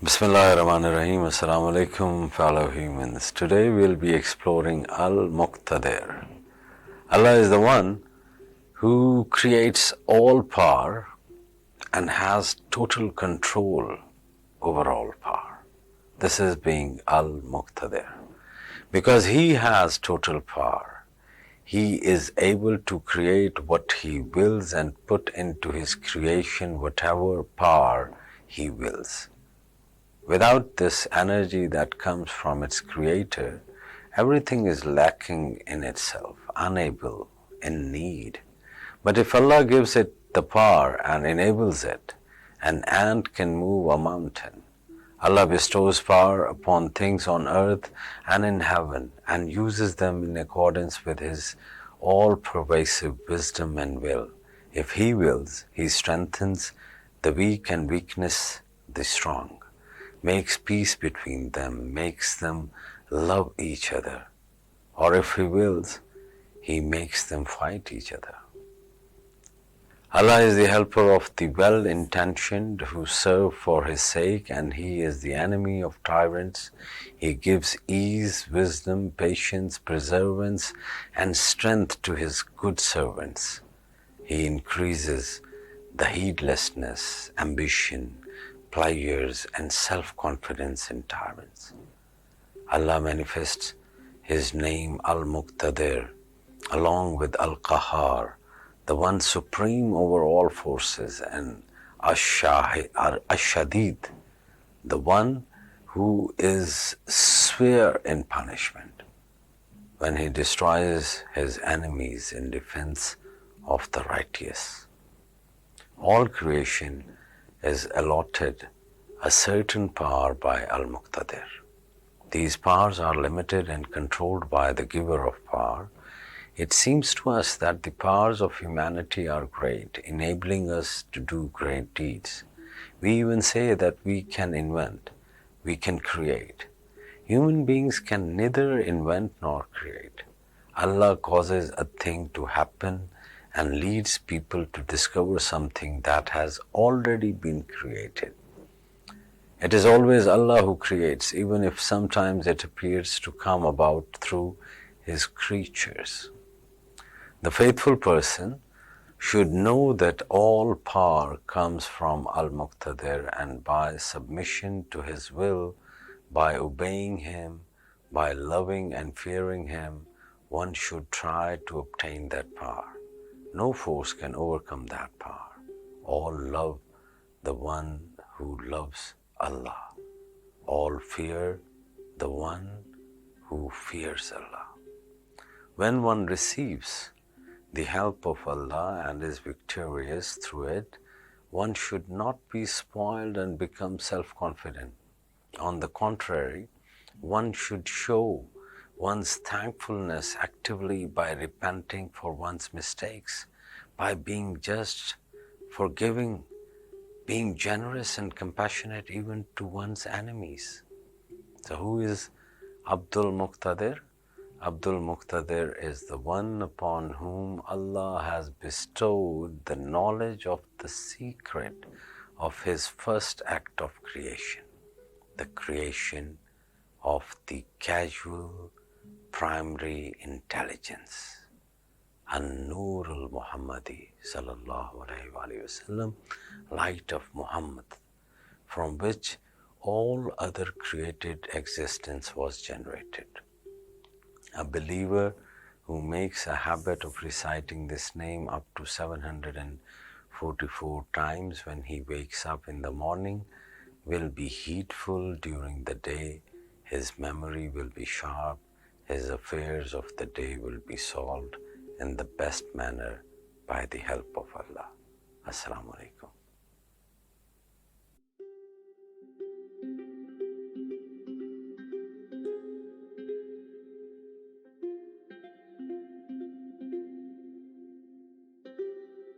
Bismillahirrahmanirrahim. Assalamu alaikum, fellow humans. Today we'll be exploring Al-Muqtadir. Allah is the one who creates all power and has total control over all power. This is being Al-Muqtadir. Because He has total power, He is able to create what He wills and put into His creation whatever power He wills. Without this energy that comes from its creator, everything is lacking in itself, unable, in need. But if Allah gives it the power and enables it, an ant can move a mountain. Allah bestows power upon things on earth and in heaven and uses them in accordance with His all-pervasive wisdom and will. If He wills, He strengthens the weak and weakness the strong, makes peace between them, makes them love each other. Or if He wills, He makes them fight each other. Allah is the helper of the well-intentioned who serve for His sake, and He is the enemy of tyrants. He gives ease, wisdom, patience, perseverance, and strength to His good servants. He increases the heedlessness, ambition, pleasures, and self-confidence in tyrants. Allah manifests His name Al-Muqtadir along with Al-Qahar, the one supreme over all forces, and Ash-Shadid, the one who is severe in punishment, when He destroys His enemies in defense of the righteous. All creation is allotted a certain power by Al-Muqtadir. These powers are limited and controlled by the giver of power. It seems to us that the powers of humanity are great, enabling us to do great deeds. We even say that we can invent, we can create. Human beings can neither invent nor create. Allah causes a thing to happen and leads people to discover something that has already been created. It is always Allah who creates, even if sometimes it appears to come about through His creatures. The faithful person should know that all power comes from Al-Muqtadir, and by submission to His will, by obeying Him, by loving and fearing Him, one should try to obtain that power. No force can overcome that power. All love the one who loves Allah. All fear the one who fears Allah. When one receives the help of Allah and is victorious through it, one should not be spoiled and become self-confident. On the contrary, one should show one's thankfulness actively by repenting for one's mistakes, by being just, forgiving, being generous and compassionate even to one's enemies. So who is Abdul Muqtadir? Abdul Muqtadir is the one upon whom Allah has bestowed the knowledge of the secret of His first act of creation, the creation of the casual primary intelligence, An-Noor al-Muhammadi sallallahu alayhi wa sallam, light of Muhammad, from which all other created existence was generated. A believer who makes a habit of reciting this name up to 744 times when he wakes up in the morning will be heedful during the day. His memory will be sharp. His affairs of the day will be solved in the best manner by the help of Allah. Assalamu alaikum.